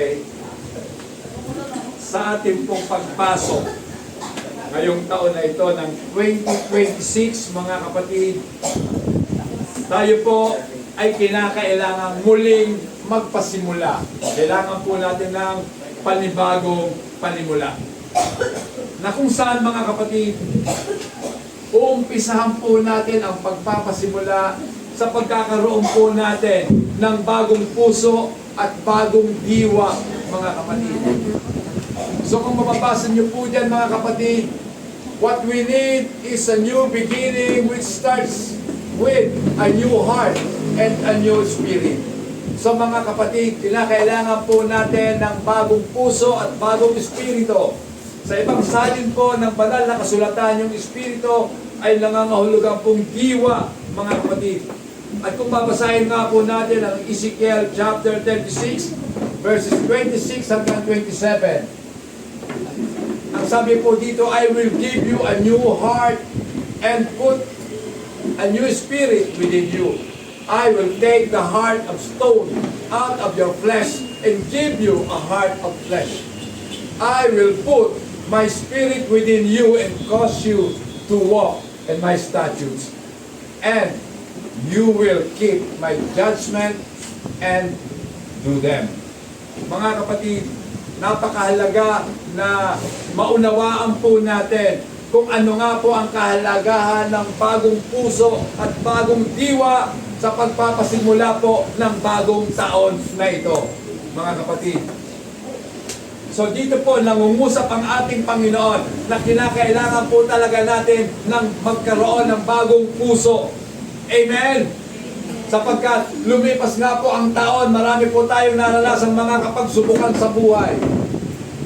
Okay? Sa ating pong pagpasok ngayong taon na ito ng 2026, mga kapatid, tayo po ay kinakailangan muling magpasimula. Kailangan po natin ng panibagong panimula. Na kung saan, mga kapatid, uumpisahan po natin ang pagpapasimula sa pagkakaroon po natin ng bagong puso at bagong diwa, mga kapatid. So kung mababasa niyo po dyan, mga kapatid, what we need is a new beginning which starts with a new heart and a new spirit. So mga kapatid, kailangan po natin ng bagong puso at bagong espiritu. Sa ibang salin po ng banal na kasulatan, yung espiritu ay nangangahulugan pong diwa, mga kapatid. At kung babasahin nga po natin ang Ezekiel chapter 36, verses 26 hanggang 27. Ang sabi po dito, I will give you a new heart and put a new spirit within you. I will take the heart of stone out of your flesh and give you a heart of flesh. I will put my spirit within you and cause you to walk in my statutes. And you will keep my judgment and do them. Mga kapatid, napakahalaga na maunawaan po natin kung ano nga po ang kahalagahan ng bagong puso at bagong diwa sa pagpapasimula po ng bagong taon na ito, mga kapatid. So dito po nangungusap ang ating Panginoon na kinakailangan po talaga natin ng magkaroon ng bagong puso. Amen? Sapagkat lumipas nga po ang taon, marami po tayong naranasan mga kapagsubukan sa buhay.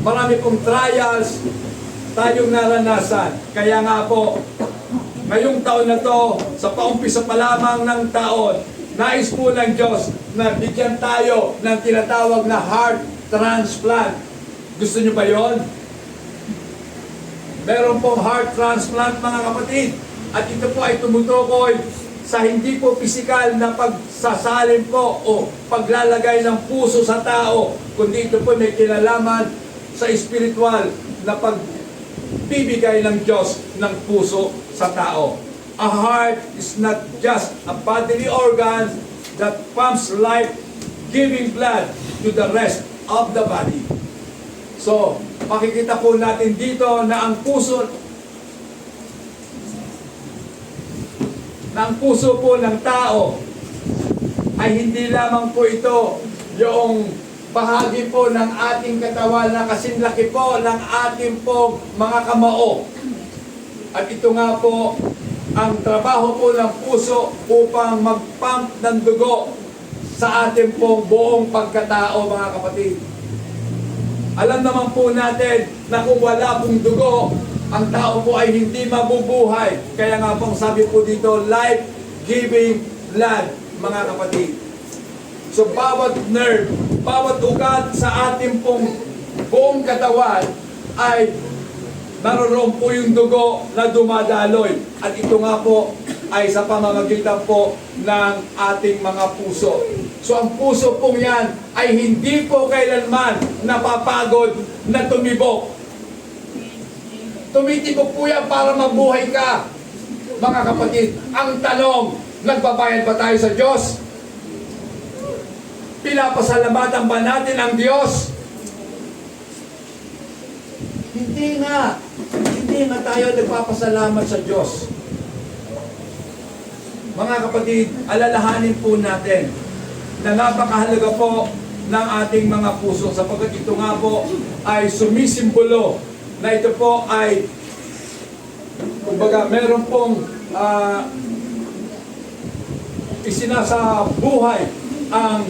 Marami pong trials tayong naranasan. Kaya nga po, ngayong taon na to, sa paumpisa pa lamang ng taon, nais po ng Diyos na bigyan tayo ng tinatawag na heart transplant. Gusto nyo ba yon? Meron pong heart transplant, mga kapatid. At ito po ay tumutukoy sa hindi po pisikal na pagsasalin po o paglalagay ng puso sa tao, kundi ito po may kinalaman sa spiritual na pagbibigay ng Diyos ng puso sa tao. A heart is not just a bodily organ that pumps life, giving blood to the rest of the body. So, makikita po natin dito na ang puso po ng tao ay hindi lamang po ito yung bahagi po ng ating katawan na kasinlaki po ng ating pong mga kamao. At ito nga po ang trabaho po ng puso upang mag-pump ng dugo sa ating pong buong pagkatao, mga kapatid. Alam naman po natin na kung wala pong dugo, ang tao po ay hindi mabubuhay. Kaya nga pong sabi po dito, life-giving blood, mga kapatid. So bawat nerve, bawat ugat sa ating pong buong katawan ay naroon po yung dugo na dumadaloy. At ito nga po ay sa pamamagitan po ng ating mga puso. So ang puso pong yan ay hindi po kailanman napapagod na tumibok. Tumitibok po yan para mabuhay ka, mga kapatid. Ang tanong, nagbabayad ba tayo sa Diyos? Pinapasalamatan ba natin ang Diyos? Hindi nga. Hindi nga tayo nagpapasalamat sa Diyos. Mga kapatid, alalahanin po natin na napakahalaga po ng ating mga puso sapagkat ito nga po ay sumisimbolo na ito po ay kumbaga meron pong isinasa buhay ang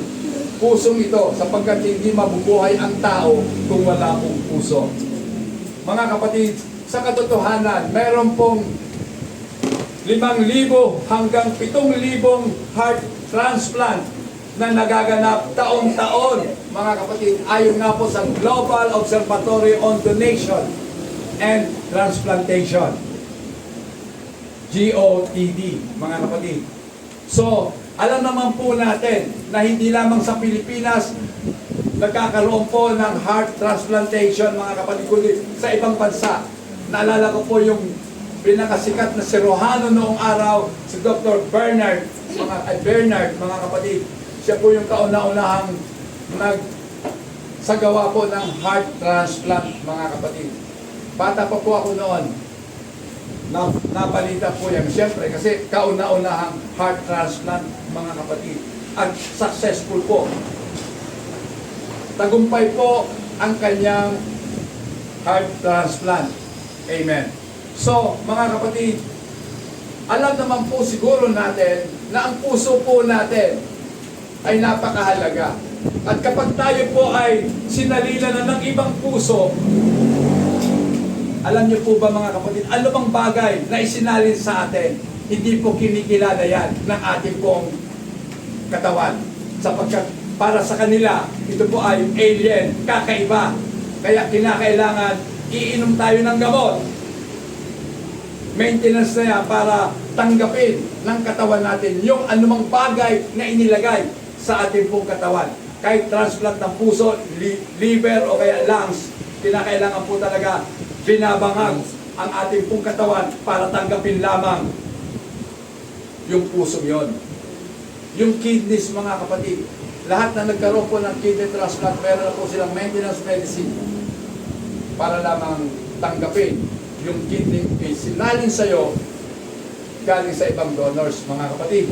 pusong ito sapagkat hindi mabubuhay ang tao kung wala pong puso. Mga kapatid, sa katotohanan, meron pong 5,000 hanggang 7,000 heart transplant na nagaganap taon-taon, mga kapatid, ayon nga po sa Global Observatory on Donation and Transplantation, GOTD, mga kapatid. So, alam naman po natin na hindi lamang sa Pilipinas nagkakaroon po ng heart transplantation, mga kapatid ko, sa ibang bansa. Naalala ko po yung pinakasikat na Cirujano noong araw, si Dr. Bernard, mga kapatid. Siya po yung kauna-unahang nagsagawa po ng heart transplant, mga kapatid. Bata pa po ako noon, napalita po yan. Siyempre, kasi kauna-unahang heart transplant, mga kapatid. At successful po. Tagumpay po ang kanyang heart transplant. Amen. So, mga kapatid, alam naman po siguro natin na ang puso po natin ay napakahalaga. At kapag tayo po ay sinalila na ng ibang puso, alam niyo po ba, mga kapatid, ano bang bagay na isinalin sa atin, hindi po kinikilala yan ng ating pong katawan. Sapagkat para sa kanila, ito po ay alien, kakaiba. Kaya kinakailangan iinom tayo ng gamot. Maintenance na yan para tanggapin ng katawan natin yung anumang bagay na inilagay sa ating pong katawan. Kahit transplant ng puso, liver o kaya lungs, kinakailangan po talaga binabangag ang ating pong katawan para tanggapin lamang yung puso yon. Yung kidneys, mga kapatid, lahat na nagkaroon po ng kidney transplant, meron na po silang maintenance medicine para lamang tanggapin yung kidney sinalin sa'yo galing sa ibang donors, mga kapatid.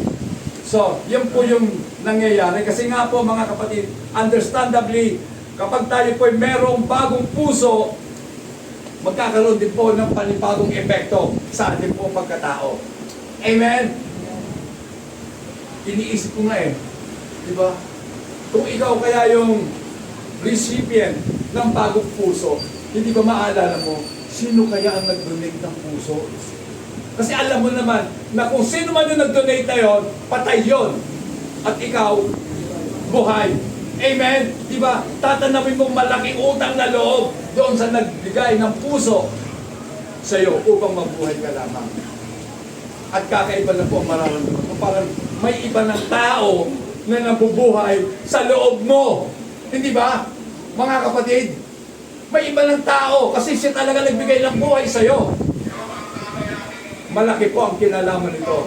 So, yun po yung nangyayari. Kasi nga po, mga kapatid, understandably, kapag tayo po merong bagong puso, magkakaroon din po ng panibagong epekto sa ating po pagkatao. Amen? Iniisip ko nga diba? Kung ikaw kaya yung recipient ng bagong puso, hindi ba maalala mo, sino kaya ang nag-donate ng puso? Kasi alam mo naman na kung sino man yung nag-donate na yun, patay yun. At ikaw, buhay. Amen? Diba? Tatanawin mong malaking utang na loob doon sa nagbigay ng puso sa iyo upang mabuhay ka lamang. At kakaiba na po ang mararamdaman mo. Parang may iba ng tao na nabubuhay sa loob mo. Hindi ba? Mga kapatid, may iba ng tao kasi siya talaga nagbigay ng buhay sa iyo. Malaki po ang kinalaman nito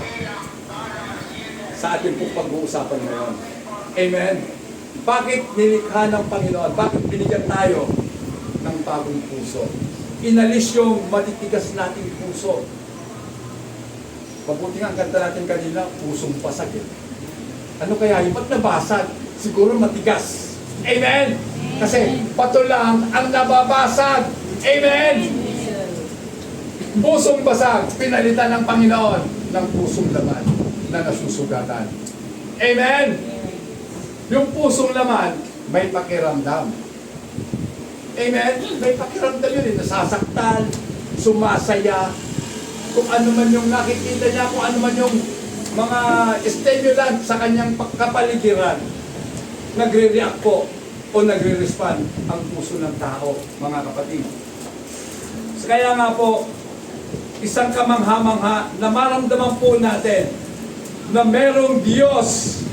sa ating pong pag-uusapan ngayon. Amen? Bakit nilikha ng Panginoon? Bakit binigyan tayo ng bagong puso? Inalis yung matitigas nating puso. Mabuti nga ang kanta natin kanina, pusong pasag Ano kaya yung ba't nabasag? Siguro matigas. Amen? Kasi pato lang ang nababasag. Amen? Pusong basag, pinalitan ng Panginoon ng pusong laman na nasusugatan. Amen? Yung pusong laman, may pakiramdam. Amen? May pakiramdam yun nasasaktan, sumasaya, kung ano man yung nakikita niya, kung ano man yung mga stimulant sa kanyang kapaligiran, nagre-react po o nagre-respond ang puso ng tao, mga kapatid. So, kaya nga po, isang kamangha-mangha na maramdaman po natin na merong Diyos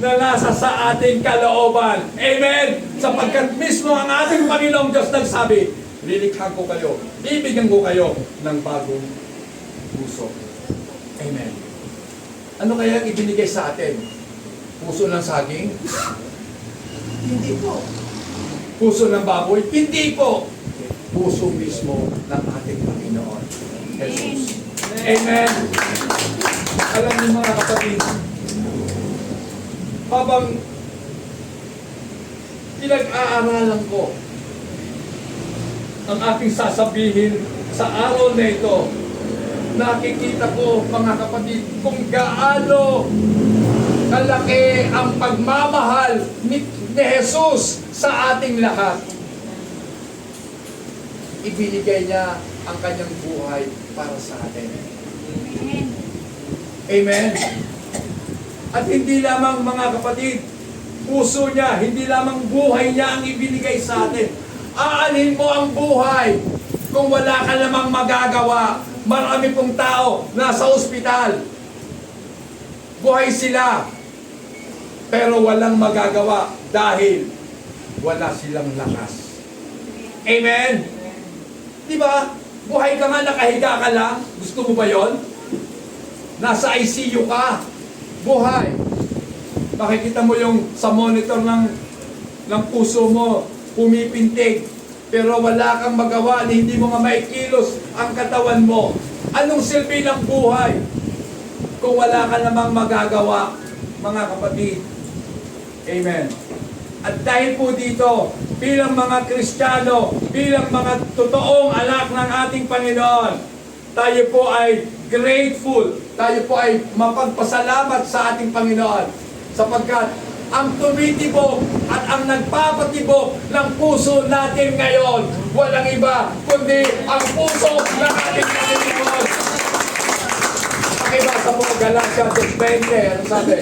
na nasa sa ating kalooban. Amen! Sapagkat mismo ang ating Panginoong Diyos nagsabi, lilikhan ko kayo, bibigyan ko kayo ng bagong puso. Amen. Ano kaya ang ibinigay sa atin? Puso ng saging? Hindi po. Puso ng baboy? Hindi po. Puso mismo ng ating Panginoon, Jesus. Amen. Alam niyo, mga kapatid, habang pinag-aaralan ko ang aking sasabihin sa araw na ito, nakikita ko, mga kapatid, kung gaano kalaki ang pagmamahal ni Jesus sa ating lahat. Ibinigay niya ang kanyang buhay para sa atin. Amen. Amen. At hindi lamang, mga kapatid, puso niya, hindi lamang buhay niya ang ibinigay sa atin. Aanhin mo ang buhay kung wala ka namang magagawa. Marami pong tao nasa ospital. Buhay sila. Pero walang magagawa dahil wala silang lakas. Amen? Di ba? Buhay ka nga, nakahiga ka lang. Gusto mo ba yon? Nasa ICU ka. Buhay. Makikita mo yung sa monitor ng puso mo, pumipintig. Pero wala kang magawa, hindi mo nga maikilos ang katawan mo. Anong silbi ng buhay kung wala ka namang magagawa, mga kapatid? Amen. At dahil po dito, bilang mga Kristiyano, bilang mga totoong anak ng ating Panginoon, tayo po ay grateful, tayo po ay mapagpasalamat sa ating Panginoon, sapagkat ang tumitibok at ang nagpapatibok ng puso natin ngayon, walang iba kundi ang puso ng ating Panginoon. Pakibasa po Galatia 2:20, ano sabi?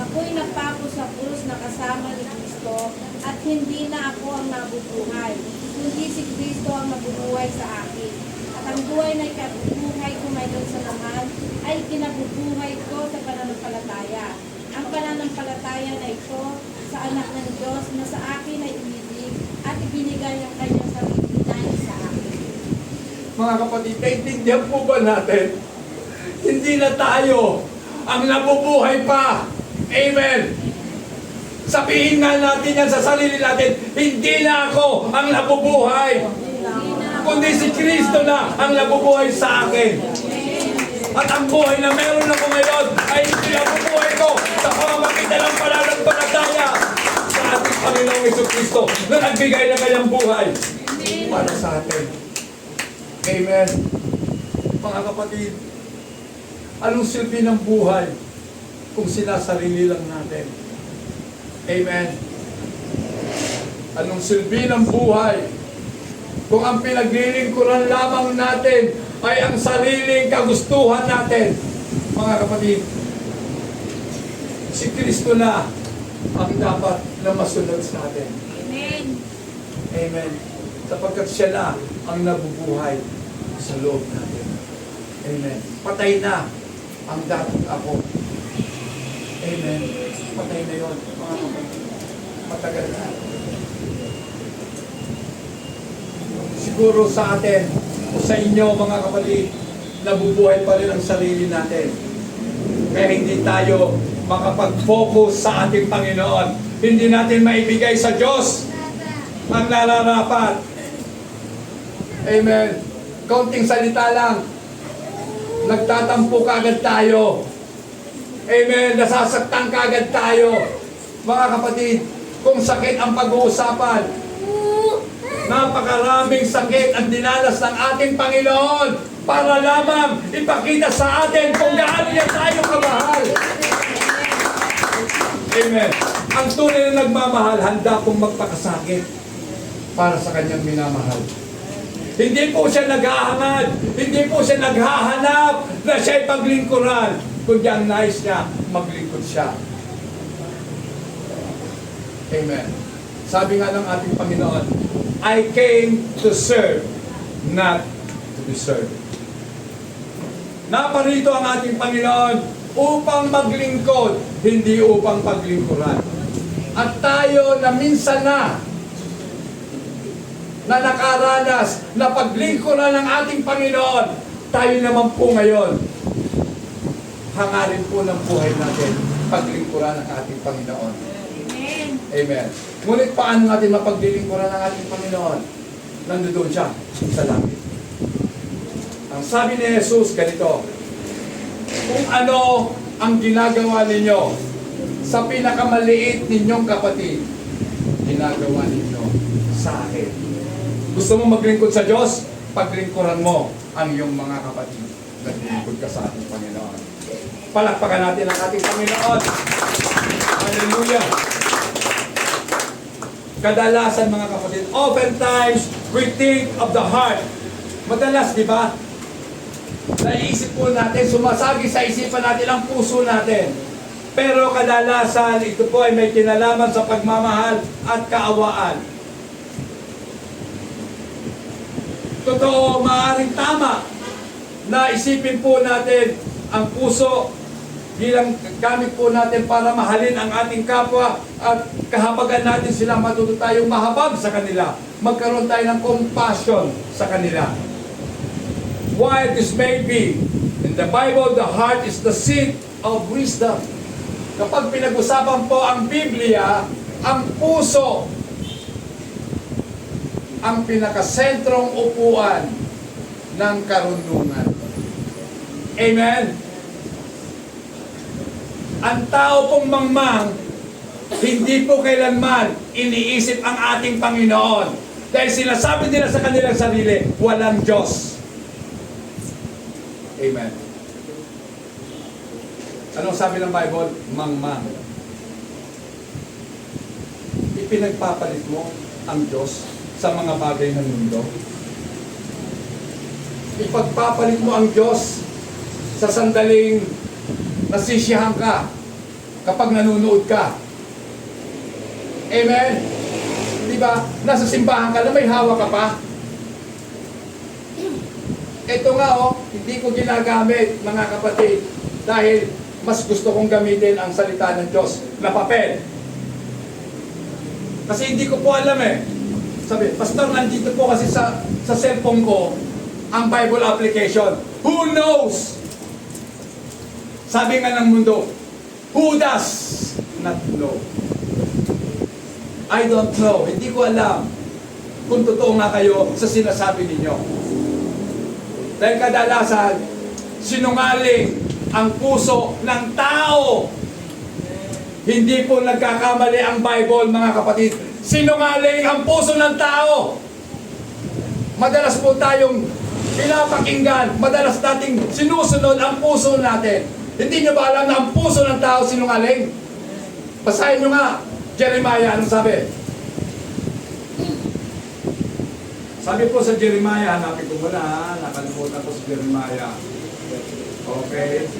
Ako'y nagpako sa krus na kasama ni Kristo at hindi na ako ang nabubuhay, kundi si Kristo ang nabubuhay sa akin. At ang buhay na ikabubuhay ko ngayon sa laman ay kinabubuhay ko sa pananampalataya. Ang pananampalataya na ito sa anak ng Diyos na sa akin ay umibig at ibinigay ang kanyang sarili sa akin. Mga kapatid, naintindihan po ba natin? Hindi na tayo ang nabubuhay pa. Amen. Sabihin nga natin yan sa sarili natin, hindi na ako ang nabubuhay, kundi si Kristo na ang nabubuhay sa akin. At ang buhay na meron ako ngayon ay hindi nabubuhay ko sa pamamagitan ng pananampalataya sa ating Panginoong Jesucristo na nagbigay ng kanyang buhay para sa atin. Amen. Mga kapatid, anong silbi ng buhay kung sinasarili lang natin? Amen. Anong silbi ng buhay kung ang pinaglilingkuran lamang natin ay ang sariling kagustuhan natin? Mga kapatid, si Kristo na ang dapat na masunod sa atin. Amen. Amen. Sapagkat siya na ang nabubuhay sa loob natin. Amen. Patay na ang dapat ako. Amen. Patay na yun, mga kapatid. Matagal na. Siguro sa atin, o sa inyo mga kapatid, nabubuhay pa rin ang sarili natin. Kaya hindi tayo makapag-focus sa ating Panginoon. Hindi natin maibigay sa Diyos ang nararapat. Amen. Kaunting salita lang, nagtatampo kagad tayo. Amen. Nasasaktan kagad tayo. Mga kapatid, kung sakit ang pag-uusapan, napakaraming sakit ang dinanas ng ating Panginoon para lamang ipakita sa atin kung gaano niya tayo kamahal. Amen. Ang tunay na nagmamahal, handa pong magpakasakit para sa kanyang minamahal. Hindi po siya naghahangad, hindi po siya naghahanap na siya'y paglingkuran, kundi ang nais niya, maglingkod siya. Amen. Sabi nga ng ating Panginoon, I came to serve, not to be served. Naparito ang ating Panginoon upang maglingkod, hindi upang paglingkuran. At tayo na minsan na nakaranas na paglingkuran ng ating Panginoon, tayo naman po ngayon, hangarin po ng buhay natin, paglingkuran ng ating Panginoon. Amen. Amen. Ngunit paano natin mapaglilingkuran ng ating Panginoon? Nandoon siya sa langit. Ang sabi ni Jesus ganito, kung ano ang ginagawa ninyo sa pinakamaliit ninyong kapatid, ginagawa ninyo sa akin. Gusto mo maglingkod sa Diyos? Paglingkuran mo ang iyong mga kapatid. Naglingkod ka sa ating Panginoon. Palakpakan natin ang ating Panginoon. Hallelujah! Kadalasan mga kapatid, oftentimes we think of the heart. Madalas, di ba? Naiisip po natin, sumasagi sa isipan natin ang puso natin. Pero kadalasan, ito po ay may kinalaman sa pagmamahal at kaawaan. Totoo, maaaring tama na isipin po natin ang puso bilang gamit po natin para mahalin ang ating kapwa at kahabagan natin sila, matuto tayong mahabag sa kanila. Magkaroon tayo ng compassion sa kanila. While this may be, in the Bible, the heart is the seat of wisdom. Kapag pinag-usapan po ang Biblia, ang puso ang pinakasentrong upuan ng karunungan. Amen? Ang tao pong mangmang, hindi po kailanman iniisip ang ating Panginoon. Dahil sinasabi nila sa kanilang sarili, walang Diyos. Amen. Anong sabi ng Bible? Mangmang. Ipinagpapalit mo ang Diyos sa mga bagay ng mundo. Ipagpapalit mo ang Diyos sa sandaling nasisiyahan ka kapag nanonood ka. Amen? Di ba? Nasa simbahan ka na may hawak ka pa. Ito nga hindi ko ginagamit mga kapatid dahil mas gusto kong gamitin ang salita ng Diyos na papel. Kasi hindi ko po alam Sabi, Pastor, nandito po kasi sa cellphone ko ang Bible application. Who knows? Sabi nga ng mundo, who does not know? I don't know. Hindi ko alam kung totoo nga kayo sa sinasabi ninyo. Dahil kadalasan, sinungaling ang puso ng tao. Hindi po nagkakamali ang Bible, mga kapatid. Sinungaling ang puso ng tao. Madalas po tayong pinapakinggan, madalas nating sinusunod ang puso natin. Hindi nyo ba alam na ang puso ng tao sinungaling? Basahin nyo nga, Jeremiah, anong sabi? Sabi po sa Jeremiah, hanapin ko muna nakalimutan ko sa Jeremiah. Okay.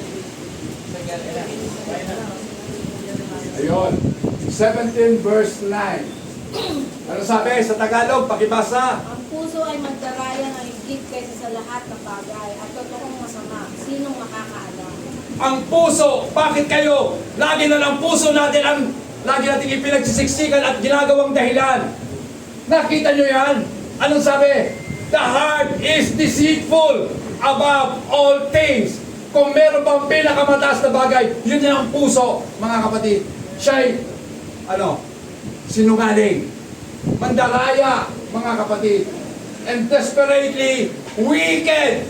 Ayun, 17 verse 9. Ano sabi sa Tagalog? Pakibasa. Ang puso ay magdaraya ng higit kaysa sa lahat ng bagay at totoong masama. Sinong makakaalam? Ang puso, bakit kayo? Lagi na lang puso natin ang lagi natin ipinagsisiksikan at ginagawang dahilan. Nakita nyo yan? Anong sabi? The heart is deceitful above all things. Kung meron pang pinakamataas na bagay, yun yan ang puso, mga kapatid. Siya'y, sinungaling, mandaraya, mga kapatid, and desperately wicked.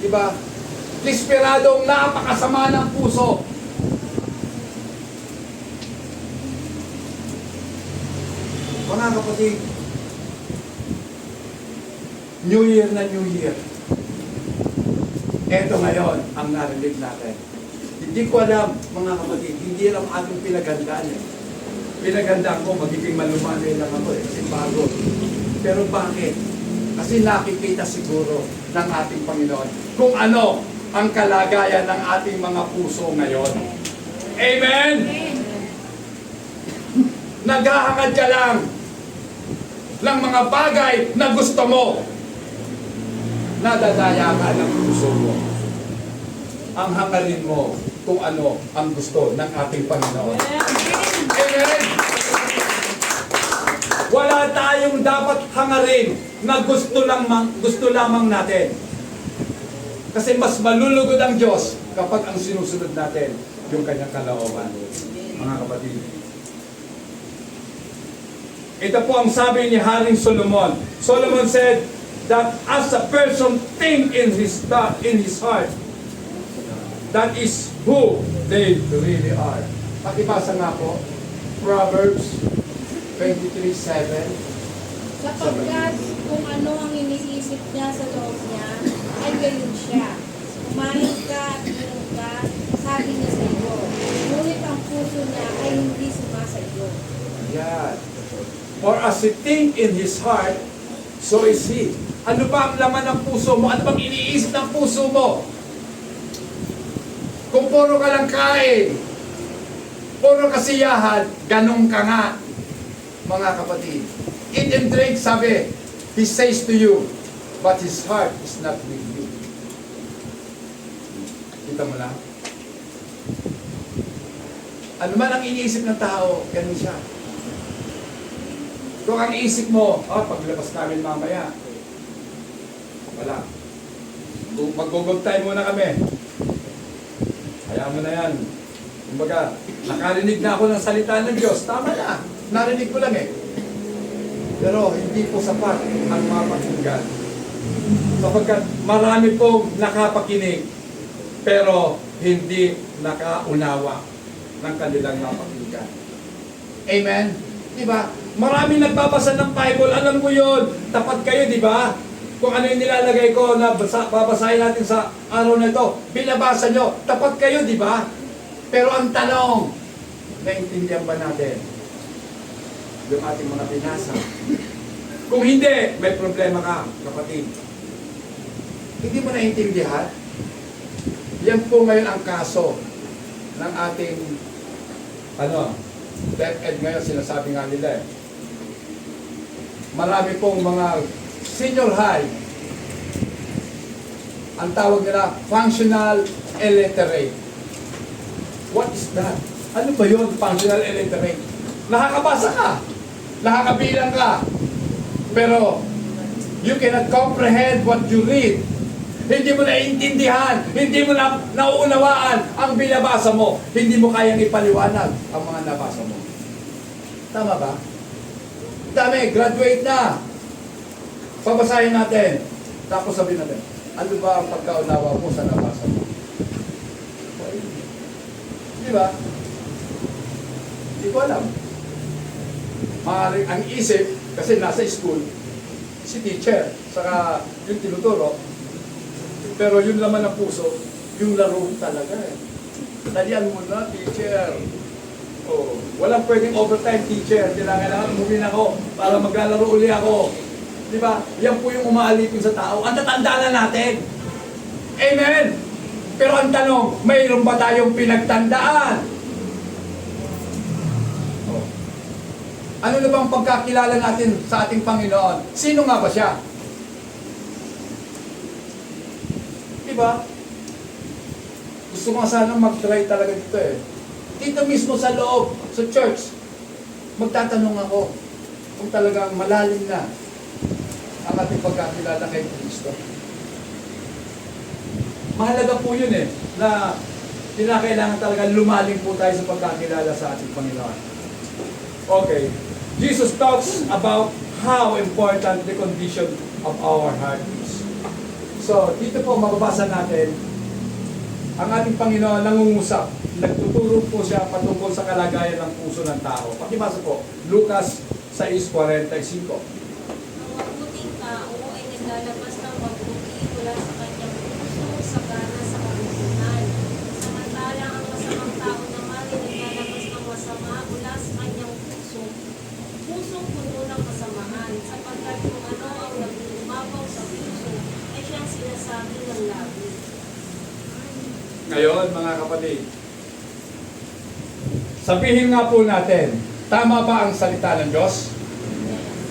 Diba? Desperadong napakasama ng puso. Mga kapatid, New Year na New Year. Ito ngayon ang narinig natin. Hindi ko alam, mga kapatid, hindi alam ating pinagandaan Pinagandaan ko, magiging malumanay lang ako kasi bago. Pero bakit? Kasi nakikita siguro ng ating Panginoon kung ano ang kalagayan ng ating mga puso ngayon. Amen? Naghahangad ka lang ng mga bagay na gusto mo. Nadadaya ka ng puso mo. Ang hangarin mo kung ano ang gusto ng ating Panginoon. Amen? Wala tayong dapat hangarin na gusto lamang natin. Kasi mas malulugod ang Diyos kapag ang sinusunod natin yung kanyang kalooban. Mga kapatid. Ito po ang sabi ni Haring Solomon. Solomon said that as a person think in his heart, that is who they really are. Pakibasa nga po, Proverbs 23:7. Sapagkat kung ano ang iniisip niya sa loob niya, ay gayon siya. Kumain ka at inom ka, sabi niya sa iyo. Ngunit ang puso niya ay hindi sumasayo. Yan. For as he think in his heart, so is he. Ano ba ang laman ng puso mo? Ano bang iniisip ng puso mo? Kung puro ka lang kain, puro kasiyahan, ganun ka nga, mga kapatid. Eat and drink, sabi, he says to you, but his heart is not with you. Kita mo na? Ano man ang iniisip ng tao, ganun siya. Kung ang isip mo, paglabas namin mamaya, wala. Mag-google time muna kami. Hayaan mo na yan. Kumbaga, nakarinig na ako ng salita ng Diyos. Tama na. Narinig ko lang eh. Pero hindi po sapat ang mga pakinggan. Sapagkat marami pong nakapakinig, pero hindi nakaunawa ng kanilang napakinggan. Amen? Diba? Marami nagbabasa ng Bible, alam ko yun. Tapat kayo, di ba? Kung ano yung nilalagay ko na babasahin natin sa araw na ito, binabasa nyo, tapat kayo, di ba? Pero ang tanong, naintindihan ba natin yung ating mga binasa? Kung hindi, may problema ka, kapatid. Hindi mo naintindihan? Yan po ngayon ang kaso ng ating DepEd ngayon, sinasabi nga nila eh. Marami pong mga senior high, ang tawag nila, functional illiterate. What is that? Ano ba yun, functional illiterate? Nakakabasa ka, nakakabilang ka, pero you cannot comprehend what you read. Hindi mo naiintindihan, hindi mo nauunawaan ang binabasa mo, hindi mo kayang ipaliwanag ang mga nabasa mo. Tama ba? Dami, graduate na. Pabasahin natin. Tapos sabihin natin, ano ba ang pagkaunawa mo sa nabasa mo? Di ba? Hindi ko alam. Maaaring ang isip, kasi nasa school, si teacher, saka yung tinuturo, pero yung laman ng puso, yung laro talaga eh. Talian mo na, teacher. Oh, walang pwedeng overtime, teacher. Kailangan umuwi na ako para maglalaro uli ako. Di ba? Yan po yung umaalipin sa tao. Ang tatanda na natin. Amen! Pero ang tanong, mayroon ba tayong pinagtandaan? Oh. Ano na bang pagkakilala natin sa ating Panginoon? Sino nga ba siya? Diba? Gusto ko sana mag-try talaga dito eh. Dito mismo sa loob, sa church, magtatanong ako kung talagang malalim na ang ating pagkakilala kay Kristo. Mahalaga po yun eh, na kinakailangan talaga lumalim po tayo sa pagkakilala sa ating Panginoon. Okay, Jesus talks about how important the condition of our heart is. So, dito po mababasa natin ang ating Panginoon nangungusap. Nagtuturo po siya patungkol sa kalagayan ng puso ng tao. Pakibasa po, Lucas 6:45. Ang mabuting tao ay naglalabas ng mabuti mula sa kanyang puso, sa gana sa kagustuhan. Samantalang ang masamang tao naman ay naglalabas ng masama mula sa kanyang puso. Pusong puno ng kasamaan, sapagkat kung ano ang nag-uumapaw sa puso, ay siyang sinasabi ng labi. Ngayon, mga kapatid, sabihin nga po natin, tama ba ang salita ng Diyos?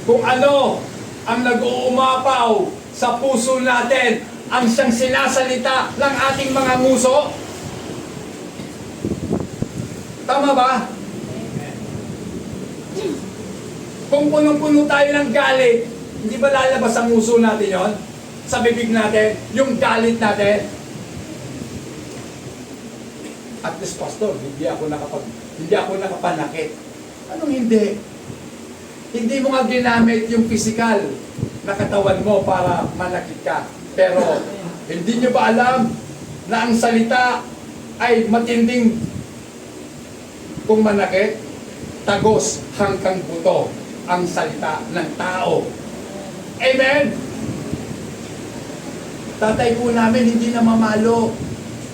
Kung ano ang nag-uumapaw sa puso natin, ang siyang sinasalita ng ating mga nguso? Tama ba? Kung punong-puno tayo ng galit, hindi ba lalabas ang nguso natin yon? Sa bibig natin, yung galit natin? At this pastor, hindi ako nakapanakit. Anong hindi? Hindi mo nga ginamit yung physical na katawan mo para manakit ka. Pero hindi nyo ba alam na ang salita ay matinding kung manakit? Tagos hanggang buto ang salita ng tao. Amen? Tatay po namin hindi na mamalo.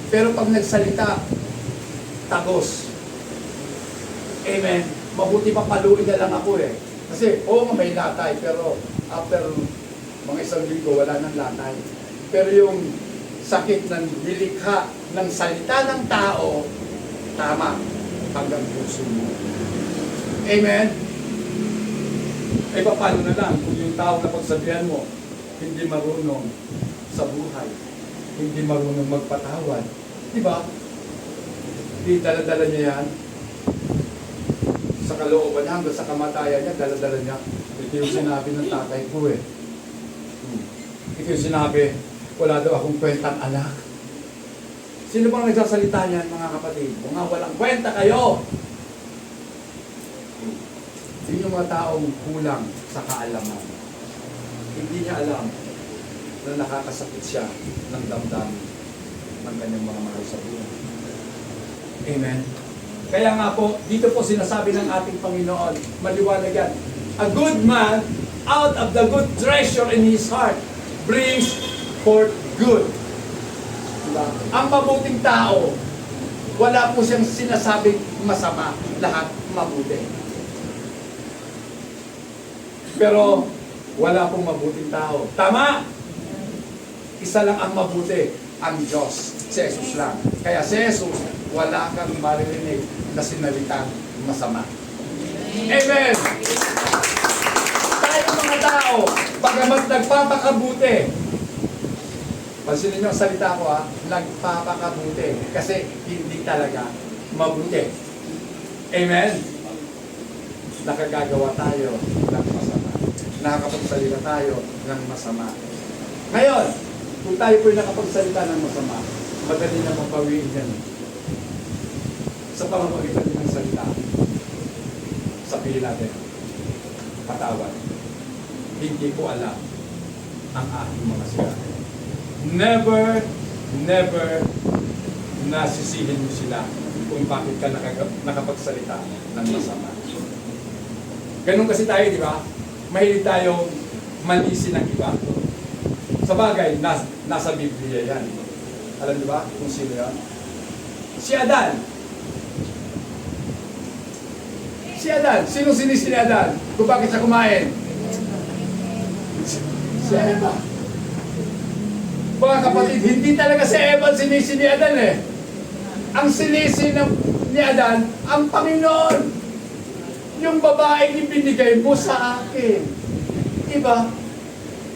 Pero pag nagsalita, tagos. Amen. Mabuti pa paluin na lang ako eh. Kasi, may latay, pero after mga isang linggo, wala nang latay. Pero yung sakit ng nilikha ng salita ng tao, tama, hanggang puso mo. Amen? Eh, paano na lang kung yung tao na pagsabihan mo, hindi marunong sa buhay, hindi marunong magpatawad, Di ba? Di dala-dala niya yan. Sa kalooban niya, hanggang sa kamatayan niya, dala-dala niya. Ito yung sinabi ng tatay ko eh. Ito yung sinabi, wala daw akong kwentang anak. Sino bang nagsasalita niyan, mga kapatid? Mga walang kwenta kayo! Yun yung mga taong kulang sa kaalaman. Hindi niya alam na nakakasakit siya ng damdamin ng kanyang mga mahal sa buhay. Amen? Kaya nga po, dito po sinasabi ng ating Panginoon, maliwanag yan, a good man out of the good treasure in his heart brings forth good. Diba? Ang mabuting tao, wala po siyang sinasabing masama, lahat mabuti. Pero wala pong mabuting tao. Tama? Isa lang ang mabuti, ang Diyos. Si Jesus lang. Kaya si Jesus, wala kang maririnig na sinalitang masama. Amen! Tayo mga tao, bagamat nagpapakabuti, pansinin niyo ang salita ko nagpapakabuti. Kasi hindi talaga mabuti. Amen? Nakagagawa tayo ng masama. Nakakapagsalita tayo ng masama. Ngayon, kung tayo po'y nakapagsalita ng masama, madali na mapawiin yan. Sa pamamagitan din ng salita, sabihin natin, patawad. Hindi ko alam ang aking mga sinabi. Never nasisihin mo sila kung bakit ka nakapagsalita ng masama. Ganun kasi tayo, di ba? Mahilig tayong malisin ng iba. Sa bagay, nasa Biblia yan. Alam niyo ba kung sino yan? Si Adan. Si Adan. Sino sinisi ni Adan? Kung bakit siya kumain? Si Eva. Mga kapatid, hindi talaga si Eva sinisi ni Adan eh. Ang sinisi ni Adan, ang Panginoon. Yung babaeng ibinigay mo sa akin. Diba?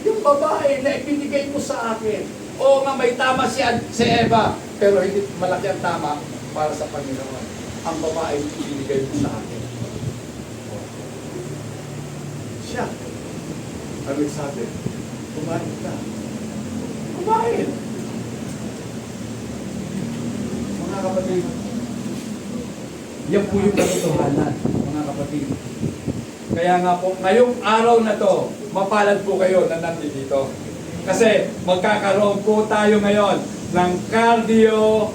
Yung babae na ibinigay mo sa akin. Oo nga, may tama si Eva, pero hindi malaki ang tama para sa Panginoon. Ang babae ibinigay mo sa akin. Siya. Ano sabi? Kumain ka. Kumain. Mga kapatid, yan po yung katotohanan, mga kapatid. Kaya nga po, ngayong araw na to, mapalad po kayo na nandito. Kasi magkakaroon po tayo ngayon ng cardio.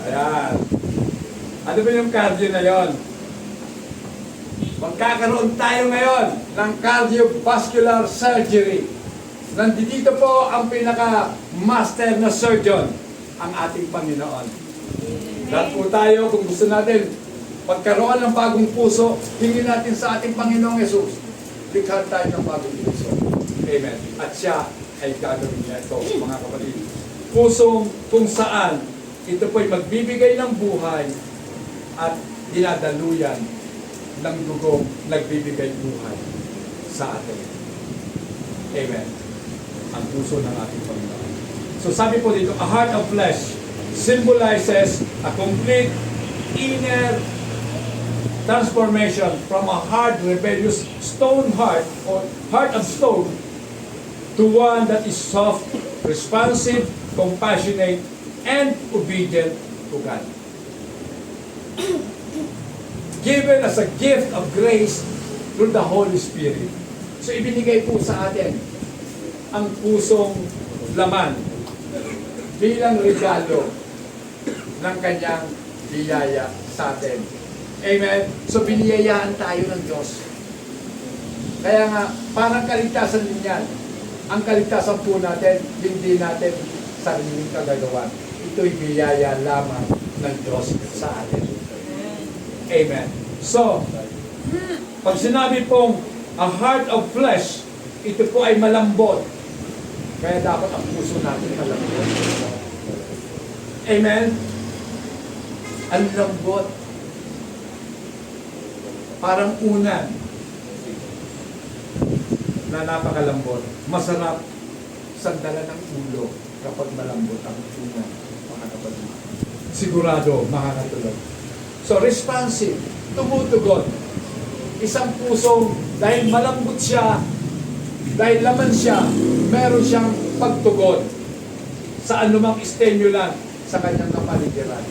Ayan. Ano ba yung cardio na yon? Magkakaroon tayo ngayon ng cardiovascular surgery. Nandito po ang pinaka-master na surgeon, ang ating Panginoon. Lahat po tayo, kung gusto natin pagkaroon ng bagong puso, hingin natin sa ating Panginoong Yesus. Likhan tayo ng bagong puso. Amen. At siya ay gagawin niya ito, mga kapatid. Pusong kung saan ito po'y magbibigay ng buhay at dinadaluyan ng dugong nagbibigay buhay sa atin. Amen. Ang puso ng ating Panginoon. So sabi po dito, a heart of flesh symbolizes a complete inner transformation from a hard, rebellious stone heart or heart of stone to one that is soft, responsive, compassionate, and obedient to God. Given as a gift of grace through the Holy Spirit. So ibinigay po sa atin ang pusong laman bilang regalo ng kanyang biyaya sa atin. Amen? So biniyayaan tayo ng Diyos. Kaya nga, parang kaligtasan din yan. Ang kaligtasan po natin, hindi natin sariling kagagawan. Ito'y biyaya lamang ng Diyos sa atin. Amen. So, pag sinabi pong a heart of flesh, ito po ay malambot. Kaya dapat ang puso natin malambot. Amen? Ang lambot. Parang unan na napakalambot. Masarap sandalan ng ulo kapag malambot ang unan, mga kapatid. sigurado makakatulog. So, responsive, tumutugon. Isang pusong, dahil malambot siya, dahil laman siya, meron siyang pagtugon sa anumang stimulant sa kanyang kapaligiran.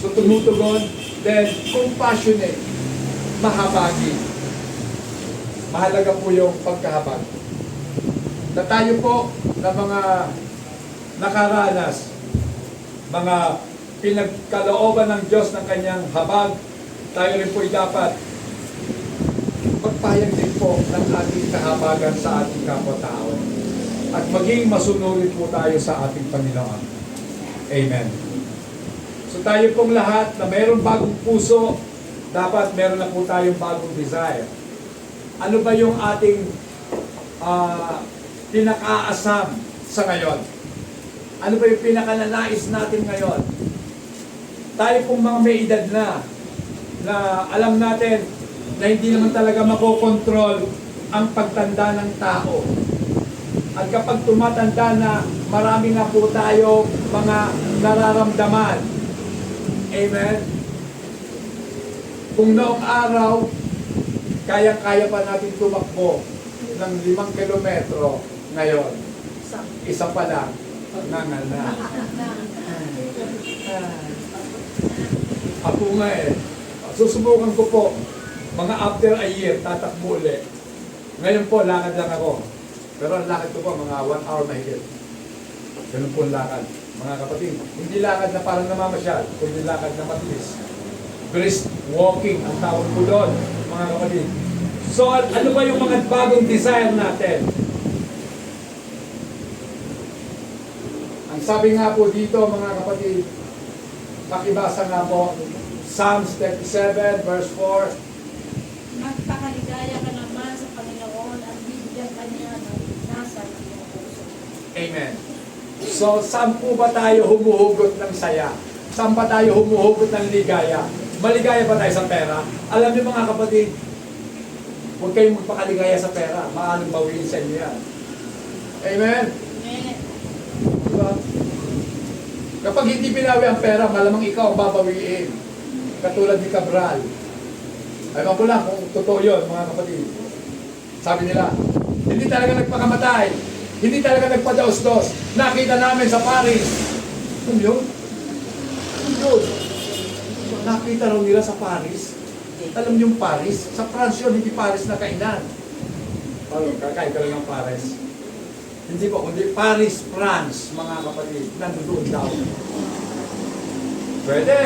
So, tumutugon, then compassionate, mahabagi. Mahalaga po yung pagkahabag. Na tayo po na mga nakaranas, mga pinagkalooban ng Diyos ng kanyang habag, tayo rin po'y dapat magpahayag din po ng ating kahabagan sa ating kapwa-tao. At maging masunurin po tayo sa ating Panginoon. Amen. So tayo pong lahat na mayroong bagong puso, dapat meron na po tayong bagong desire. Ano ba yung ating pinaka-asam sa ngayon? Ano ba yung pinaka-nanais natin ngayon? Tayo pong mga may edad na alam natin na hindi naman talaga makokontrol ang pagtanda ng tao. At kapag tumatanda na, marami na po tayo mga nararamdaman. Amen? Kung noong araw, kaya-kaya pa natin tumakbo ng 5 kilometro, ngayon, isa pa lang, nangana. Ako nga susubukan ko po, mga after a year, tatakbo ulit. Ngayon po, lakad lang ako. Pero ang lakad ko po, mga 1 hour mahigit. Ganun po ang lakad. Mga kapatid, hindi lakad na parang namamasyal, kundi lakad na mabilis. Brisk walking ang tawag ko doon, mga kapatid. So, ano ba yung mga bagong desire natin? Ang sabi nga po dito, mga kapatid, pakibasa nga po, Psalms 37, verse 4. Magpakaligaya ka naman sa Panginoon at bigyan ka niya ng nasa iyong puso. Amen. So, saan po ba tayo humuhugot ng saya? Saan ba tayo humuhugot ng ligaya? Maligaya ba tayo sa pera? Alam niyo mga kapatid, huwag kayong magpakaligaya sa pera. Maalang bawiin sa inyo yan. Amen? Amen. Diba? Kapag hindi binawi ang pera, malamang ikaw ang babawiin. Katulad ni Cabral. Ewan ko lang kung totoo yun, mga kapatid. Sabi nila, hindi talaga nagpakamatay. Hindi talaga nagpadaos-dos. Nakita namin sa Paris. Kung yun? Kung yun? Nakita raw nila sa Paris. Alam niyo yung Paris? Sa France yun, hindi Paris na kainan. Kakain ka lang ng Paris. Hindi po, kundi Paris, France, mga kapatid. Nandoon daw. Pwede.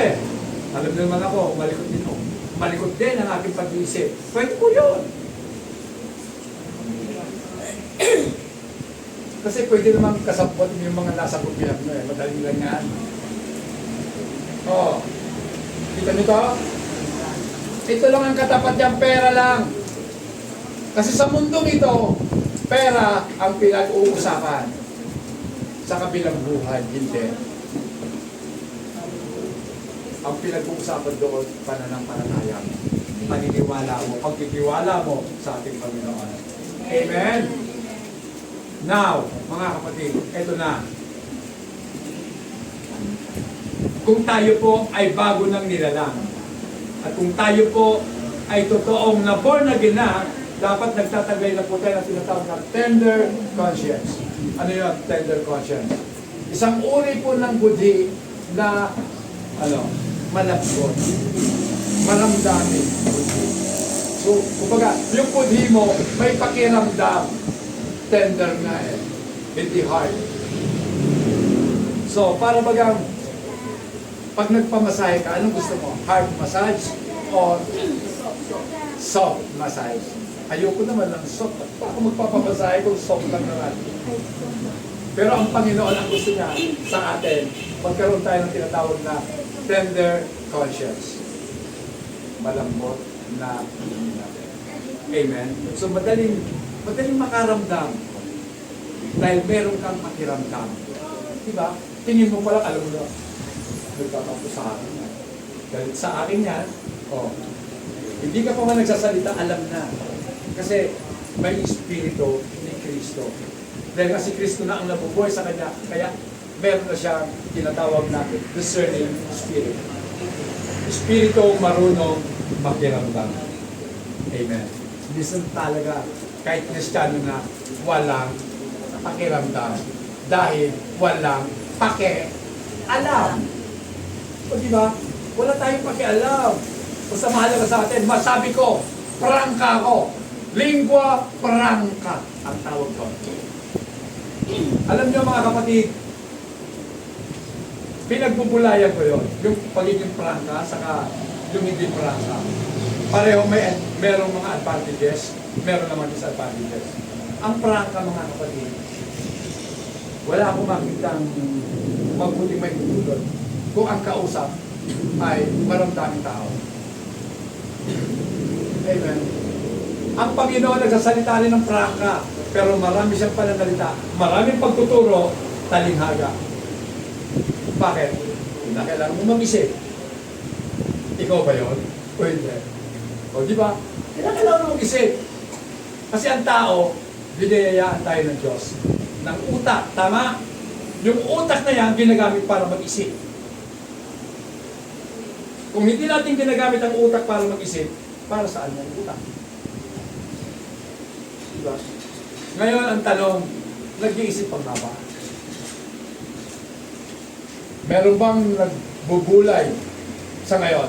Alam niyo naman ako, malikot din ako. Malikot din ang aking pag-iisip. Pwede po yun. Kasi pwede naman kasabot yung mga nasa gobyerno eh. Madaling lang yan. Oh. Kita nyo to? Ito lang ang katapat niyang pera lang. Kasi sa mundong ito, pera ang pinag-uusapan. Sa kabilang buhay, hindi. Ang pinag-uusapan doon, pananampalataya mo. Paniniwala mo, pagtitiwala mo sa ating Panginoon. Amen? Now, mga kapatid, eto na. Kung tayo po ay bago ng nilalang, at kung tayo po ay totoong na born again na, dapat nagtataglay na po tayo ng tinatawag na tender conscience. Ano yun, tender conscience? Isang uri po ng budhi na, malabgot, maramdamin budhi. So, kumbaga, yung budhi mo, may pakiramdam, tender nga eh, hindi hard. So, para bagang, pag nagpamasahe ka, anong gusto mo? Hard massage o soft massage? Ayoko naman ng soft. Baka magpapamasahe kung soft lang naman. Pero ang Panginoon ang gusto niya sa atin, magkaroon tayo ng tinatawag na tender conscience. Malambot na natin. Amen? So madaling makaramdam dahil meron kang pakiramdam. Diba? Tingin mo pala, alam mo na, nagtatampo sa akin. Galit sa akin yan, hindi ka pa nga nagsasalita, alam na. Kasi may espiritu ni Kristo. Dahil nga si Kristo na ang nabubuhay sa Kanya, kaya meron na siyang tinatawag natin discerning spirit. Espiritu marunong makiramdam. Amen. Minsan talaga, kahit Kristiyano na, walang pakiramdam dahil walang paki-alam. O di ba? Wala tayong pakialam. Basta mahalaga sa atin, masabi ko, prangka ko. Lingua franca ang tawag ko. Alam niyo mga kapatid, pinagbubulayan ko yun. Yung pagiging prangka, saka yung hindi prangka. Pareho merong mga advantages, meron naman disadvantages. Ang prangka mga kapatid, wala akong makitang mabuting may tutulod kung ang kausap ay maramdaming tao. Amen. Ang Panginoon nagsasalita rin ng prangka, pero marami siyang pananalita, maraming pagtuturo, talinghaga. Bakit? Hindi na kailangan mo mag-isip. Ikaw ba yun? O hindi? O di ba? Kailangan mo mag-isip. Kasi ang tao, binayayaan tayo ng Diyos. Ng utak, tama? Yung utak na yan, ginagamit para mag-isip. Kung hindi natin ginagamit ang utak para mag-isip, para saan yung utak? Diba? Ngayon, ang tanong, nag-iisip pa nga ba? Meron bang nagbubulay sa ngayon?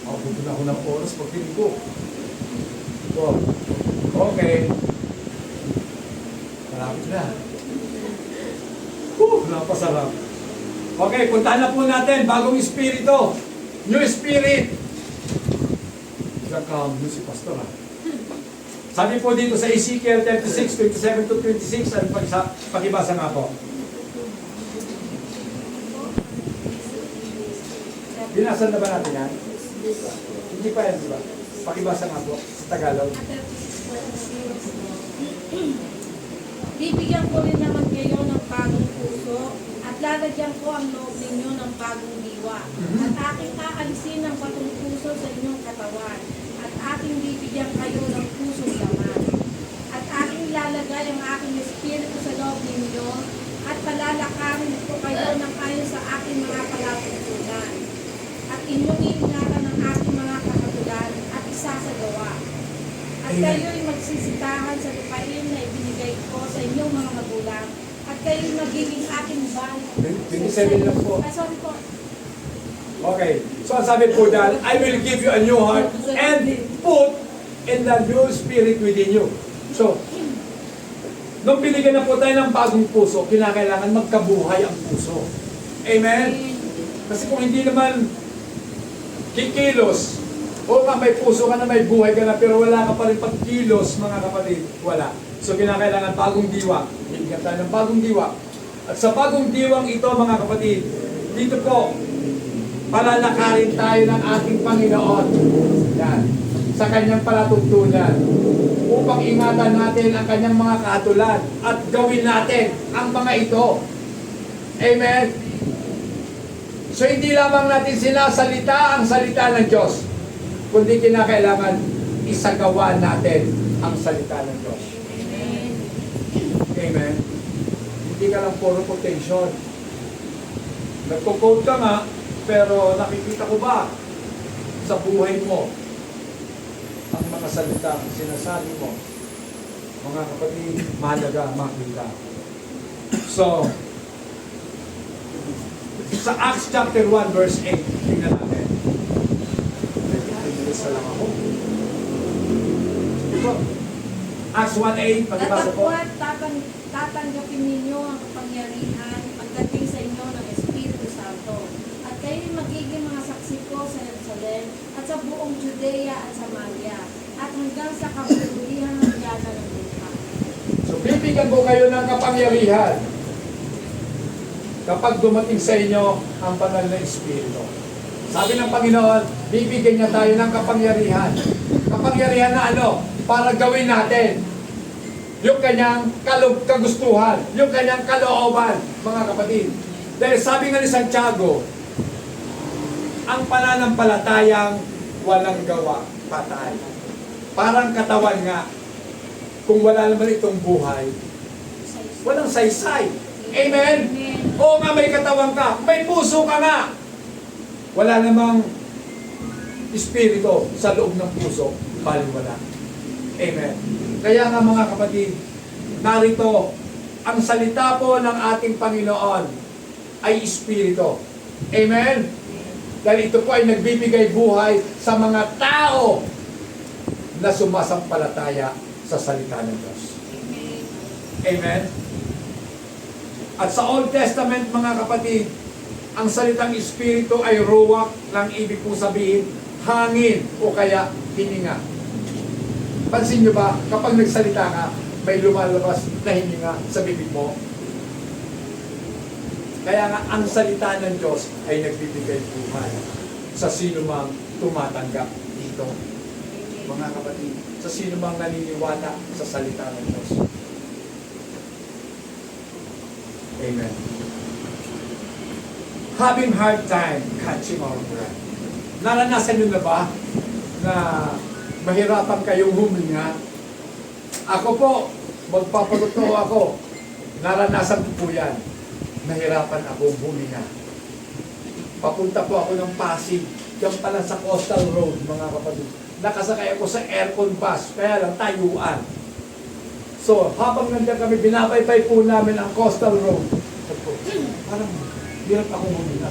Mabuti na ako ng oras pag tingin ko. So, okay. Malapit na. Napasarap. Okay, puntahan na po natin. Bagong espiritu. New spirit. Nakakam si Pastor ha. Sabi po dito sa Ezekiel 36, 27 to 26, ano pakibasa nga po. Binasan na ba natin yan? Hindi pa yan, di ba? Pakibasa nga po sa Tagalog. Bibigyan ko rin naman kayo ng bagong puso at lalagyan ko ang loob ninyo ng bagong diwa. At aking aalisin ang patong puso sa inyong katawan. At aking bibigyan kayo ng pusong laman. At aking lalagay ang aking espiritu sa loob ninyo at palalakarin ko kayo ng ayon sa aking mga palatuntunan. At inyong iingatan ng aking mga kakatulan at isasagawa. At kayo'y magsisitahan sa lupain na ibinigay ko sa inyong mga magulang. At kayo'y magiging aking bahay. 27 lang po. Sorry po. Okay. So ang sabi po dyan, I will give you a new heart and put in the new spirit within you. So, nung binigyan na po tayo ng bagong puso, kinakailangan magkabuhay ang puso. Amen? Kasi kung hindi naman kikilos, o nga may puso ka na, may buhay ka na, pero wala ka pa rin pagkilos, mga kapatid, wala. So kinakailangan bagong diwa. Binigyan tayo ng bagong diwa. At sa bagong diwang ito, mga kapatid, dito po, palalakarin tayo ng ating Panginoon. Yan. Sa kanyang palatuntunan. Upang ingatan natin ang kanyang mga kaatulan at gawin natin ang mga ito. Amen? So hindi lamang natin sinasalita ang salita ng Diyos, kundi kinakailangan isagawa natin ang salita ng Diyos. Amen. Amen? Hindi ka lang puro quotation. Nagko-quote ka nga, pero nakikita ko ba sa buhay mo ang mga salita sinasabi mo? Mga kapatid, mahalaga makita. So, sa Acts chapter 1 verse 8, tingnan natin. Isa lang ako. Ito. Acts 1:8, pagkabasa po. Datapwat tatanggapin ninyo ang kapangyarihan pagdating sa inyo ng Espiritu Santo. At kayo'y magiging mga saksi ko sa Jerusalem at sa buong Judea at Samaria at hanggang sa kabulihan ng yada ng lupa. So, bibigyan ko kayo ng kapangyarihan kapag dumating sa inyo ang banal na Espiritu. Sabi ng Panginoon, bibigyan niya tayo ng kapangyarihan. Kapangyarihan na ano? Para gawin natin yung kanyang kagustuhan, yung kanyang kalooban, mga kapatid. Dahil sabi nga ni Santiago, ang pananampalatayang walang gawa, patay. Parang katawan nga, Kung wala naman itong buhay, walang saysay. Amen? Oo nga, may katawan ka, may puso ka nga. Wala namang espiritu sa loob ng puso, baliwala. Amen. Kaya nga mga kapatid, narito, ang salita po ng ating Panginoon ay espiritu. Amen? Dahil ito po ay nagbibigay buhay sa mga tao na sumasampalataya sa salita ng Diyos. Amen? At sa Old Testament, mga kapatid, ang salitang espiritu ay ruwak, lang ibig kong sabihin, hangin o kaya hininga. Pansin nyo ba, kapag nagsalita ka, may lumalabas na hininga sa bibig mo? Kaya nga, ang salita ng Diyos ay nagbibigay buhay sa sino mang tumatanggap dito. Mga kapatid, sa sino mang naniniwala sa salita ng Diyos. Amen. Having hard time catching our breath. Naranasan nyo na ba na mahirapan kayong huminga? Ako po, magpapagotoo ako. Naranasan ko po yan. Nahirapan akong huminga. Papunta po ako ng Pasig. Diyan pala sa Coastal Road, mga kapatid. Nakasakay ako sa aircon bus, kaya lang tayuan. So, habang nandiyan kami, binabaybay po namin ang Coastal Road. Sabi ko, parang hirap akong huminga.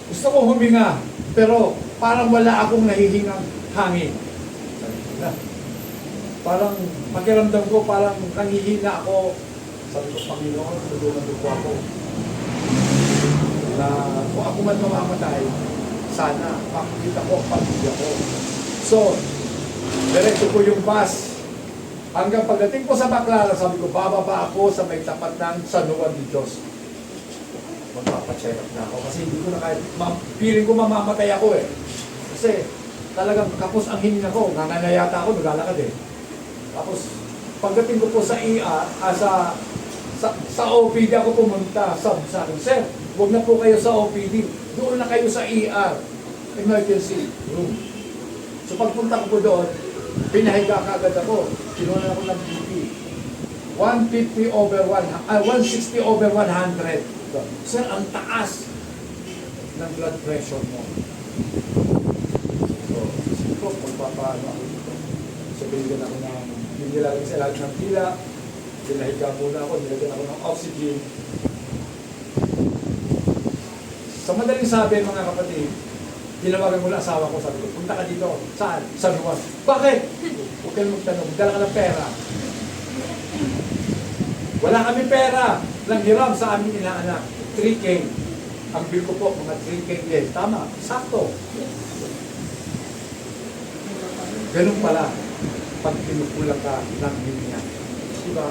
Gusto ko huminga, pero parang wala akong nahihingang hangin. Parang pakiramdam ko, parang nangihina ako. Sabi ko, Panginoon, tulungan mo po ako. Na kung ako man mamamatay, sana makikita ko ang pamilya ko. So, diretso po yung bus. Hanggang pagdating ko sa Baclaran, sabi ko, bababa ako sa may tapat ng San Juan de Dios. Magpapacheck up na ako kasi hindi ko na kahit, feeling ko mamamatay ako eh. Kasi talagang kapos ang hininga ko, nanganayata ako, naglalakad eh. Tapos, pagdating ko po sa sa OPD ako pumunta, sabi sa akin, sir, huwag na po kayo sa OPD, doon na kayo sa emergency room. So pagpunta ko po doon, pinahiga kaagad ako, kinuha na ako ng BP. 160 over 100. Sir, ang taas ng blood pressure mo. So, sige po, magpapaano ako dito. So, binigyan ako ng, binilagay sa lahat ng pila, pinahiga muna ako, nilagyan ako ng oxygen. Sa madaling sabi, mga kapatid, tinawagan ko na asawa ko, sabi ko, punta ka dito. Saan? Sabi ko, bakit? Huwag kayong magtanong, dala ka ng pera. Wala kami pera. Nanghiram sa aming inaanak. 3K. Ang bill ko po, mga 3K din. Tama, sakto. Ganun pala, pag pinukulang ka ng hininga. Diba?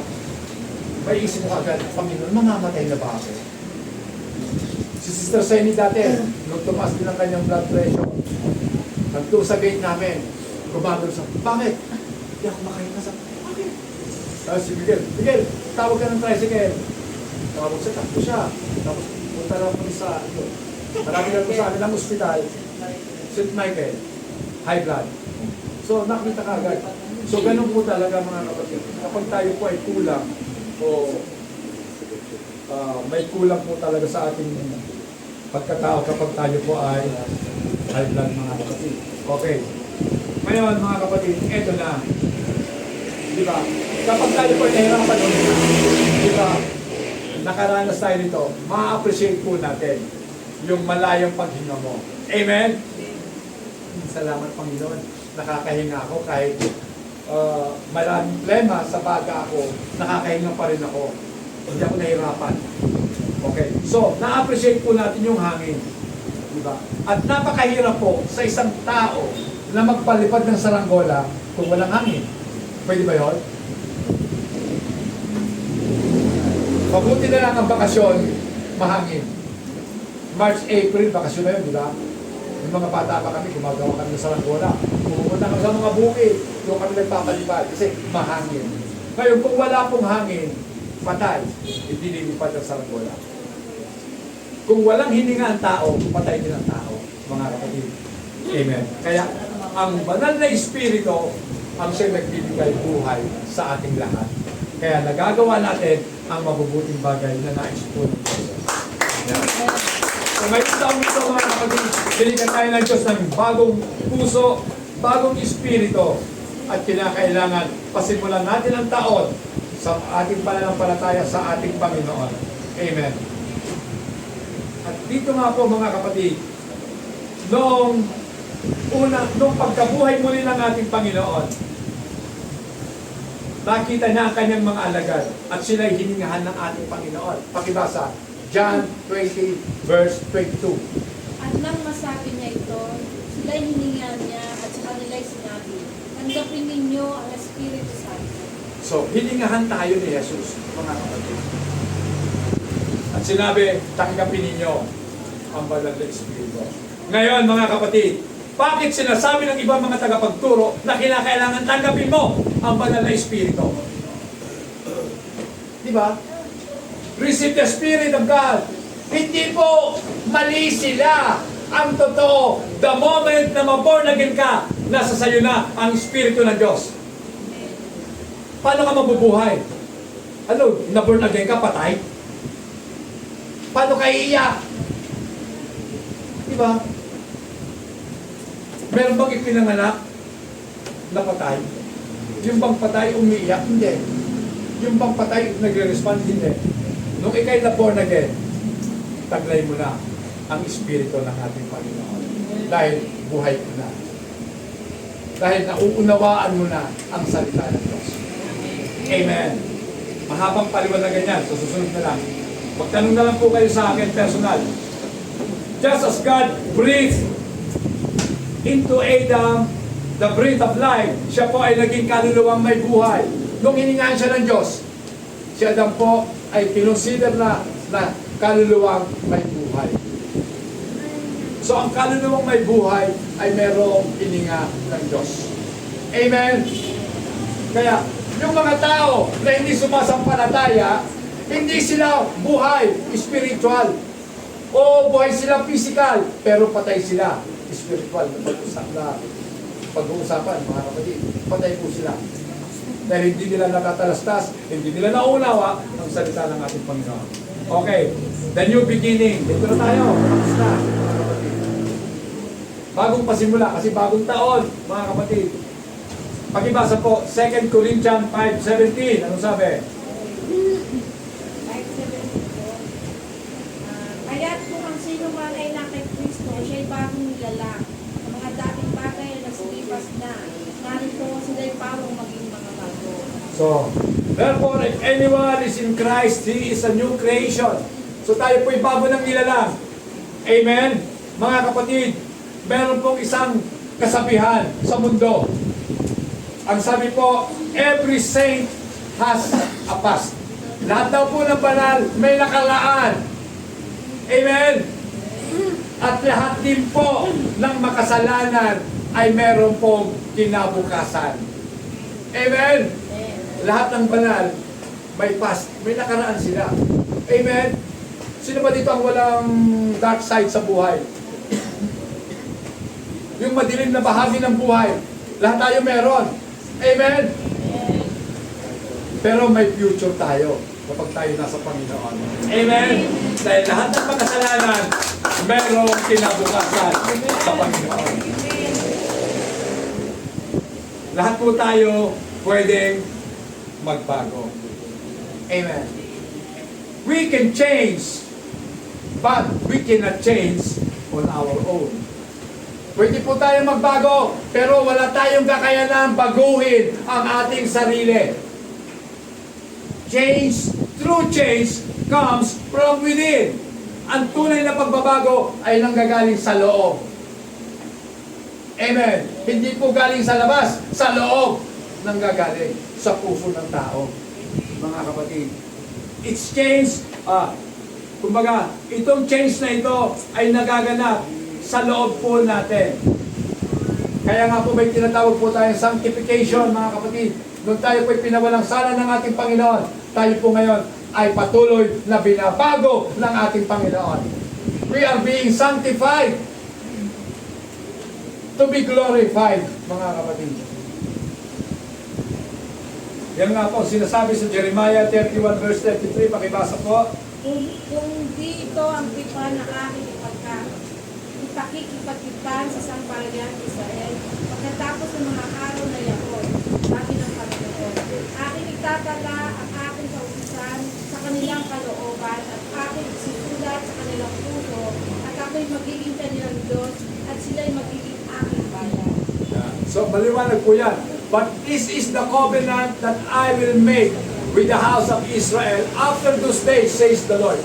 May isip mo agad, Panginoon, mamamatay na ba ako? Si Sister Senny dati, nung tumaas din ang kanyang blood pressure, nagto sa gate namin, gumagano sa, bakit? Hindi ako makahinga sa, bakit? Tapos si Miguel, tawag ka ng tricycle. Tawag sa takbo siya. Tapos punta lang kami sa, marami lang po sa amin ang ospital, St. Michael, high blood. So nakita ka agad. So ganun po talaga mga kapatid. Kapag tayo po ay kulang, o may kulang po talaga sa ating pagkatao kapag tayo po ay high blood mga kapatid. Okay. Ngayon mga kapatid, eto na. Di ba? Kapag tayo po ay nahirapan doon, di ba? Nakaranas tayo nito, ma-appreciate po natin yung malayang paghinga mo. Amen? Salamat Panginoon. Nakakahinga ako kahit maraming problema sa baga ako, nakakahinga pa rin ako. Hindi ako nahirapan. Okay. So, na-appreciate po natin yung hangin. Diba? At napakahirap po sa isang tao na magpalipad ng saranggola kung walang hangin. Pwede ba yun? Mabuti na lang ang bakasyon, mahangin. March, April, bakasyon na yun, di ba? Yung mga bata pa kami, gumagawa kami ng saranggola. Pumunta kami sa mga bukid, doon kami nagpapalipad kasi mahangin. Ngayon, kung wala pong hangin, patay, hindi nilipad ang saranggola. Kung walang hininga ang tao, patay din ang tao, mga kapatid. Amen. Kaya, ang banal na espiritu ang siyang nagbibigay buhay sa ating lahat. Kaya nagagawa natin ang mabubuting bagay na nais po ng Diyos. Yeah. So ngayon taong ito mga kapatid, binigyan tayo ng Diyos ng bagong puso, bagong espiritu, at kinakailangan pasimulan natin ang taon sa ating pananampalataya sa ating Panginoon. Amen. At dito nga po mga kapatid, noong pagkabuhay muli ng ating Panginoon, nakita niya ang kanyang mga alagad at sila'y hiningahan ng ating Panginoon. Pakibasa, John 20 verse 22. At nang masabi niya ito, sila'y hiningan niya at sa kanila'y sinabi, tanggapin ninyo ang Espiritu Santo. So, hiningahan tayo ni Jesus, mga kapatid. At sinabi, tanggapin ninyo ang banal na Espiritu. Ngayon, mga kapatid, bakit sinasabi ng ibang mga tagapagturo na kinakailangan tanggapin mo ang banal na Espiritu? Di ba? Receive the Spirit of God. Hindi po mali sila. Ang totoo, the moment na ma-born again ka, nasa sayo na ang Espiritu ng Diyos. Paano ka mabubuhay? Ano, na-born again ka, patay? Paano ka iiyak? Di ba? Meron bang ipinanganak na patay? Yung bang patay umiiyak? Hindi. Yung bang patay nagre-respond? Hindi. Nung ikay na born again, taglay mo na ang Espiritu ng ating Panginoon. Dahil buhay ko na. Dahil nauunawaan mo na ang salita ng Diyos. Amen. Mahabang paliwanagan yan. So susunod na lang. Magtanong na lang po kayo sa akin personal. Just as God breathed into Adam the breath of life, siya po ay naging kaluluwang may buhay. Nung hiningaan siya ng Diyos, si Adam po ay kinonsider na kaluluwang may buhay. So ang kaluluwang may buhay ay merong hininga ng Diyos. Amen? Kaya yung mga tao na hindi sumasampalataya, hindi sila buhay spiritual. O buhay sila physical, pero patay sila spiritual na pag-uusapan, mga kapatid. Patay po sila. Dahil hindi nila nakatalastas, hindi nila nauunawa ang salita ng ating Panginoon. Okay, the new beginning. Dito na tayo. Tapos na. Bagong pasimula, kasi bagong taon, mga kapatid. Pakibasa po, 2 Corinthians 5:17. Anong sabi? Kaya't kung ang sino man ay nasa Kristo, siya'y bagong nilalang. Ang mga dating bagay ay nasilipas na. Narito sila'y parang maging mga bago. So, therefore, if anyone is in Christ, he is a new creation. So tayo po'y bago ng nilalang. Amen? Mga kapatid, meron pong isang kasabihan sa mundo. Ang sabi po, every saint has a past. Lahat daw po ng banal may nakalaan. Amen? At lahat din po ng makasalanan ay meron pong kinabukasan. Amen? Lahat ng banal may past, may nakaraan sila. Amen? Sino ba dito ang walang dark side sa buhay? Yung madilim na bahagi ng buhay, lahat tayo meron. Amen? Pero may future tayo kapag tayo nasa Panginoon. Amen? Dahil lahat ng makasalanan, merong kinabukasan sa Panginoon. Lahat po tayo pwedeng magbago. Amen. We can change, but we cannot change on our own. Pwede po tayo magbago, pero wala tayong kakayanan baguhin ang ating sarili. Change, true change, comes from within. Ang tunay na pagbabago ay nanggagaling sa loob. Amen. Hindi po galing sa labas, sa loob nanggagaling sa puso ng tao. Mga kapatid, it's change, kumbaga, itong change na ito ay nagaganap sa loob po natin. Kaya nga po may tinatawag po tayong sanctification, mga kapatid. Doon tayo po'y pinawalang sala ng ating Panginoon. Tayo po ngayon ay patuloy na binabago ng ating Panginoon. We are being sanctified to be glorified, mga kapatid. Yan nga po, sinasabi sa Jeremiah 31 verse 33, pakibasa po. Kung di ito ang tipan na aking ipakikipagtipan sa sambahayan Israel, pagkatapos ng mga araw na yaon, sabi ng Panginoon, aking itatala ang aking kautusan sa kanilang kalooban at aking isusulat sa kanilang puso at ako'y magiging kanilang Diyos at sila'y magiging aking bayan. So, maliwanag po yan. But this is the covenant that I will make with the house of Israel after those days, says the Lord.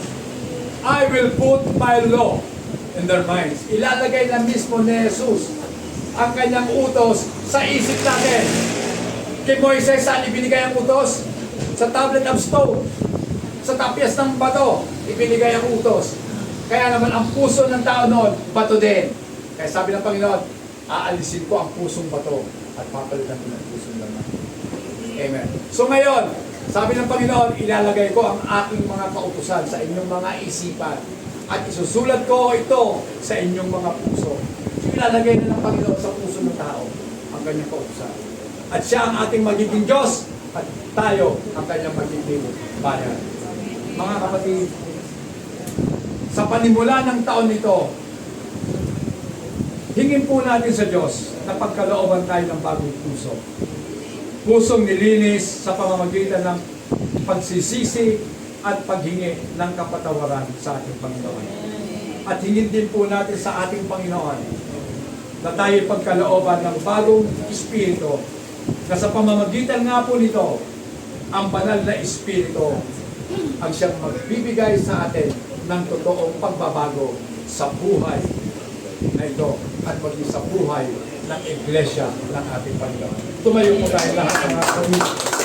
I will put my law in their minds. Ilalagay na mismo ni Jesus ang kanyang utos sa isip natin. Kay Moises, saan ibinigay ang utos? Sa tablet of stone. Sa tapyas ng bato, ibinigay ang utos. Kaya naman ang puso ng tao noon, bato din. Kaya sabi ng Panginoon, aalisin ko ang pusong bato at papalitan ko ng pusong laman. Amen. So ngayon, sabi ng Panginoon, ilalagay ko ang aking mga kautusan sa inyong mga isipan at isusulat ko ito sa inyong mga puso. So ilalagay na ng Panginoon sa puso ng tao ang kanyang kautusan. At siya ang ating magiging Diyos at tayo ang kanyang magiging bayan. Mga kapatid, sa panimula ng taon nito, hingin po natin sa Diyos na pagkalooban tayo ng bagong puso. Pusong nilinis sa pamamagitan ng pagsisisi at paghingi ng kapatawaran sa ating Panginoon. At hingin din po natin sa ating Panginoon na tayo pagkalooban ng bagong Espiritu na sa pamamagitan nga po nito, ang banal na Espiritu ang siyang magbibigay sa atin ng totoong pagbabago sa buhay na ito at maging sa buhay ng Iglesia ng ating Panginoon. Tumayo po tayo lahat ng mga kapatid.